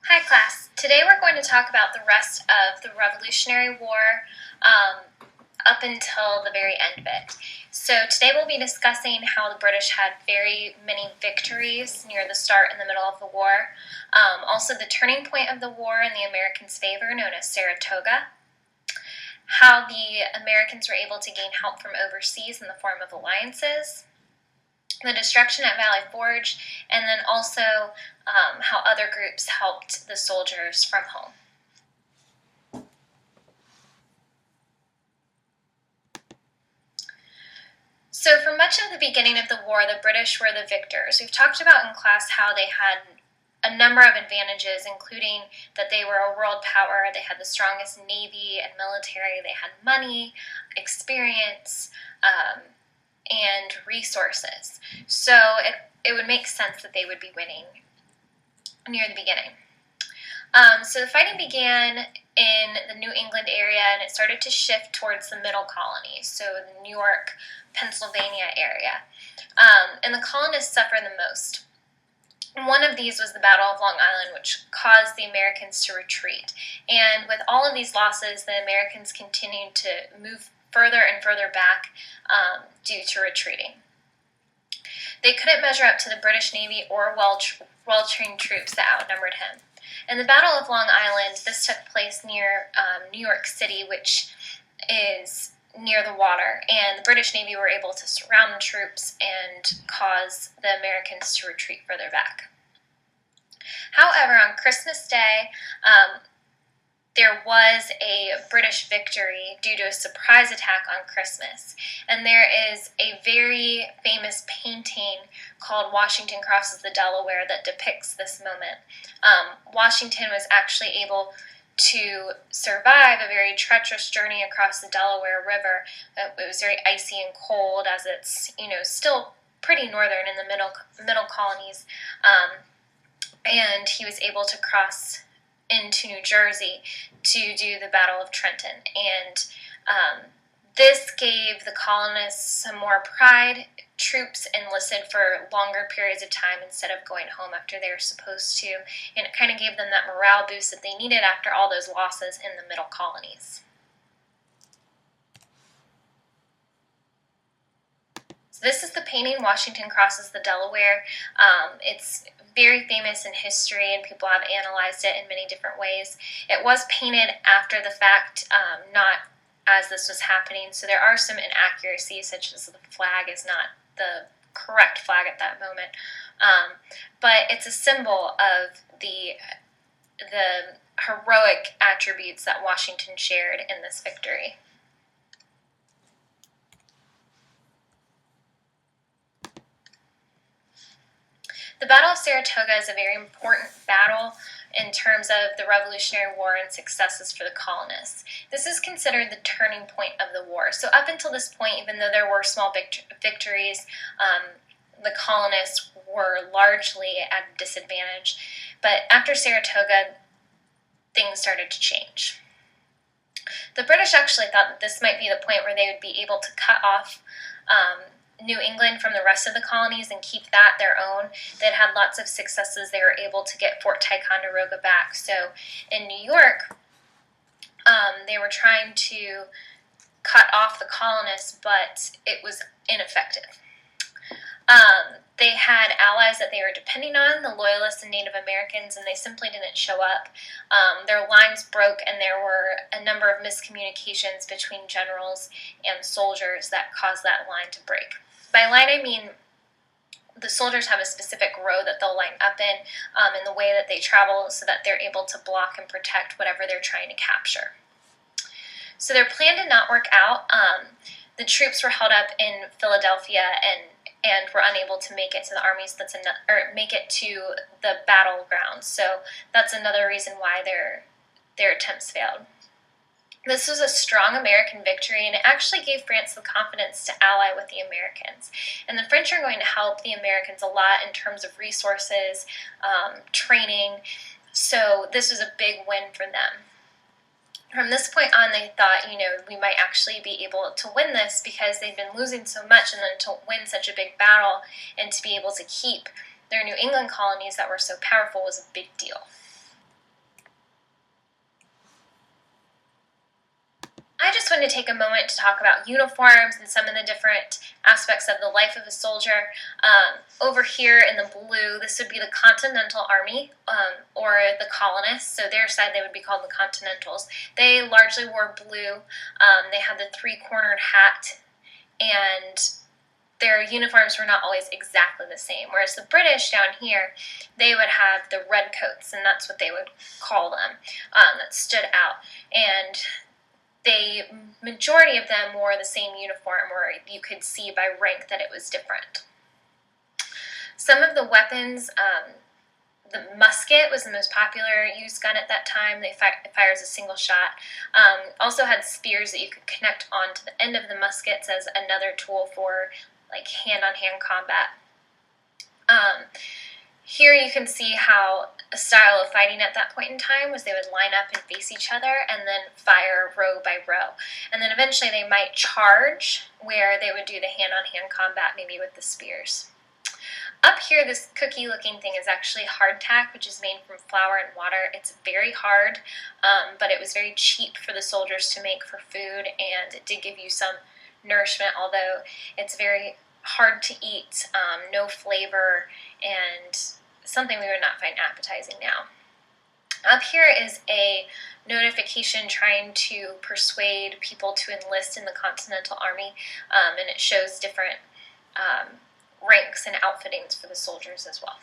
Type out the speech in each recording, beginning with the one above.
Hi class, today we're going to talk about the rest of the Revolutionary War up until the very end of it. So today we'll be discussing how the British had very many victories near the start and the middle of the war. Also the turning point of the war in the Americans' favor, known as Saratoga. How the Americans were able to gain help from overseas in the form of alliances. The destruction at Valley Forge, and then also how other groups helped the soldiers from home. So for much of the beginning of the war, the British were the victors. We've talked about in class how they had a number of advantages, including that they were a world power, they had the strongest navy and military, they had money, experience, and resources. So it would make sense that they would be winning near the beginning. So the fighting began in the New England area, and it started to shift towards the middle colonies, so the New York, Pennsylvania area. And the colonists suffered the most. One of these was the Battle of Long Island, which caused the Americans to retreat. And with all of these losses, the Americans continued to move further and further back due to retreating. They couldn't measure up to the British Navy or well-trained troops that outnumbered him. In the Battle of Long Island, this took place near New York City, which is near the water, and the British Navy were able to surround the troops and cause the Americans to retreat further back. However, on Christmas Day, there was a British victory due to a surprise attack on Christmas. And there is a very famous painting called Washington Crosses the Delaware that depicts this moment. Washington was actually able to survive a very treacherous journey across the Delaware River. It was very icy and cold, as it's still pretty northern in the middle colonies. And he was able to cross into New Jersey to do the Battle of Trenton. And this gave the colonists some more pride. Troops enlisted for longer periods of time instead of going home after they were supposed to. And it kind of gave them that morale boost that they needed after all those losses in the middle colonies. So this is the painting, Washington Crosses the Delaware. It's very famous in history, and people have analyzed it in many different ways. It was painted after the fact, not as this was happening, so there are some inaccuracies, such as the flag is not the correct flag at that moment. But it's a symbol of the heroic attributes that Washington shared in this victory. The Battle of Saratoga is a very important battle in terms of the Revolutionary War and successes for the colonists. This is considered the turning point of the war. So up until this point, even though there were small victories, the colonists were largely at a disadvantage. But after Saratoga, things started to change. The British actually thought that this might be the point where they would be able to cut off New England from the rest of the colonies and keep that their own. They'd had lots of successes. They were able to get Fort Ticonderoga back. So in New York, they were trying to cut off the colonists, but it was ineffective. They had allies that they were depending on, the Loyalists and Native Americans, and they simply didn't show up. Their lines broke, and there were a number of miscommunications between generals and soldiers that caused that line to break. By line, I mean the soldiers have a specific row that they'll line up in the way that they travel so that they're able to block and protect whatever they're trying to capture. So their plan did not work out. The troops were held up in Philadelphia and were unable to make it to the armies make it to the battleground. So that's another reason why their attempts failed. This was a strong American victory, and it actually gave France the confidence to ally with the Americans. And the French are going to help the Americans a lot in terms of resources, training. So this was a big win for them. From this point on, they thought, we might actually be able to win this because they'd been losing so much, and then to win such a big battle and to be able to keep their New England colonies that were so powerful was a big deal. I just wanted to take a moment to talk about uniforms and some of the different aspects of the life of a soldier. Over here in the blue, this would be the Continental Army, or the colonists. So their side, they would be called the Continentals. They largely wore blue. They had the three-cornered hat, and their uniforms were not always exactly the same. Whereas the British down here, they would have the red coats, and that's what they would call them, that stood out. And the majority of them wore the same uniform, or you could see by rank that it was different. Some of the weapons, the musket was the most popular used gun at that time. It fires a single shot. Also had spears that you could connect onto the end of the muskets as another tool for like hand-on-hand combat. Here you can see how a style of fighting at that point in time was they would line up and face each other and then fire row by row. And then eventually they might charge, where they would do the hand-on-hand combat, maybe with the spears. Up here, this cookie-looking thing is actually hardtack, which is made from flour and water. It's very hard, but it was very cheap for the soldiers to make for food, and it did give you some nourishment, although it's very hard to eat, no flavor, and something we would not find appetizing now. Up here is a notification trying to persuade people to enlist in the Continental Army, and it shows different ranks and outfittings for the soldiers as well.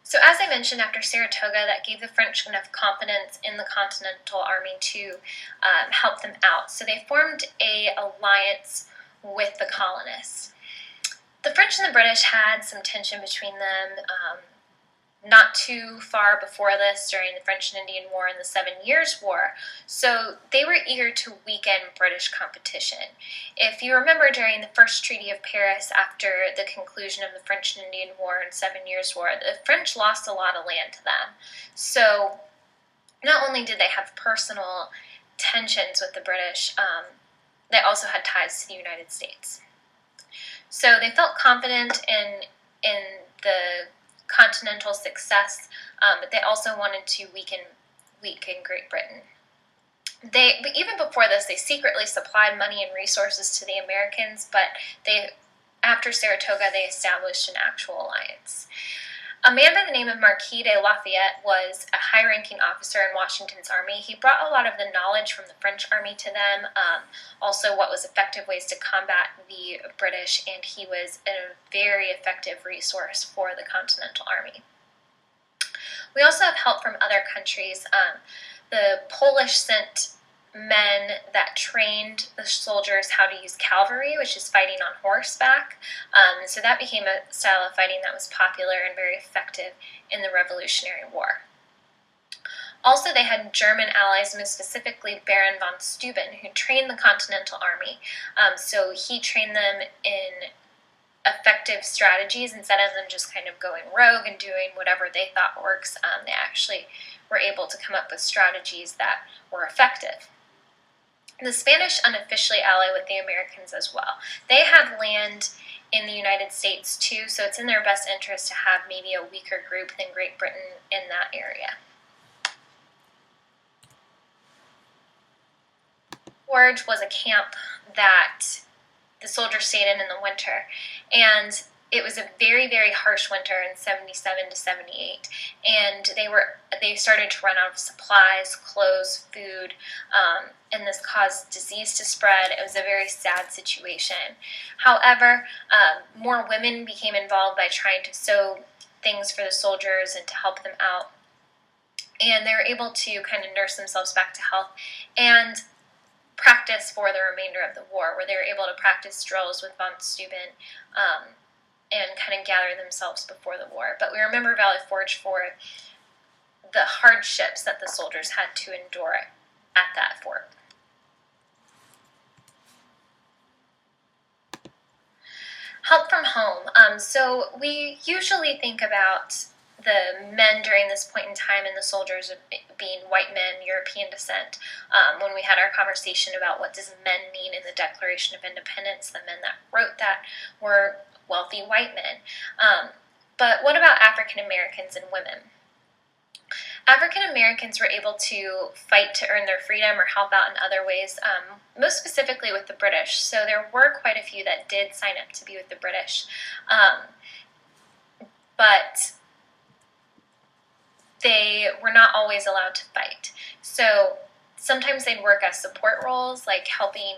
So as I mentioned, after Saratoga, that gave the French enough confidence in the Continental Army to help them out. So they formed an alliance with the colonists. The French and the British had some tension between them not too far before this, during the French and Indian War and the 7 Years' War. So they were eager to weaken British competition. If you remember, during the First Treaty of Paris, after the conclusion of the French and Indian War and 7 Years' War, the French lost a lot of land to them. So not only did they have personal tensions with the British, they also had ties to the United States. So they felt confident in the continental success, but they also wanted to weaken Great Britain. But even before this, they secretly supplied money and resources to the Americans, but after Saratoga, they established an actual alliance. A man by the name of Marquis de Lafayette was a high-ranking officer in Washington's army. He brought a lot of the knowledge from the French army to them, also what was effective ways to combat the British, and he was a very effective resource for the Continental Army. We also have help from other countries. The Polish sent men that trained the soldiers how to use cavalry, which is fighting on horseback. So that became a style of fighting that was popular and very effective in the Revolutionary War. Also, they had German allies, most specifically Baron von Steuben, who trained the Continental Army. So he trained them in effective strategies instead of them just kind of going rogue and doing whatever they thought works. They actually were able to come up with strategies that were effective. The Spanish unofficially ally with the Americans as well. They have land in the United States too, so it's in their best interest to have maybe a weaker group than Great Britain in that area. Forge was a camp that the soldiers stayed in the winter, and it was a very, very harsh winter in 77 to 78, and they started to run out of supplies, clothes, food, and this caused disease to spread. It was a very sad situation. However, more women became involved by trying to sew things for the soldiers and to help them out, and they were able to kind of nurse themselves back to health and practice for the remainder of the war, where they were able to practice drills with von Steuben and kind of gather themselves before the war. But we remember Valley Forge for the hardships that the soldiers had to endure at that fort. Help from home. So we usually think about the men during this point in time and the soldiers being white men, European descent. When we had our conversation about what does men mean in the Declaration of Independence, the men that wrote that were wealthy white men. But what about African Americans and women? African Americans were able to fight to earn their freedom or help out in other ways, most specifically with the British. So there were quite a few that did sign up to be with the British. But they were not always allowed to fight. So sometimes they'd work as support roles, like helping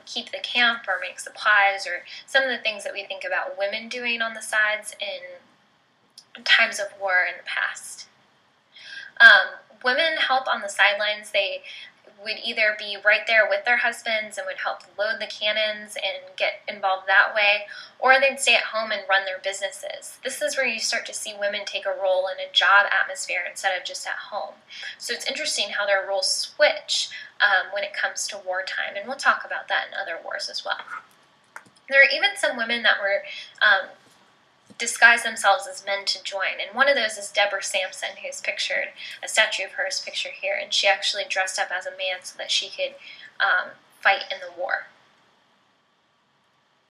keep the camp or make supplies, or some of the things that we think about women doing on the sides in times of war in the past. Women help on the sidelines. They would either be right there with their husbands and would help load the cannons and get involved that way, or they'd stay at home and run their businesses. This is where you start to see women take a role in a job atmosphere instead of just at home. So it's interesting how their roles switch when it comes to wartime, and we'll talk about that in other wars as well. There are even some women that were disguise themselves as men to join, and one of those is Deborah Sampson, who's pictured, a statue of her is pictured here, and she actually dressed up as a man so that she could fight in the war.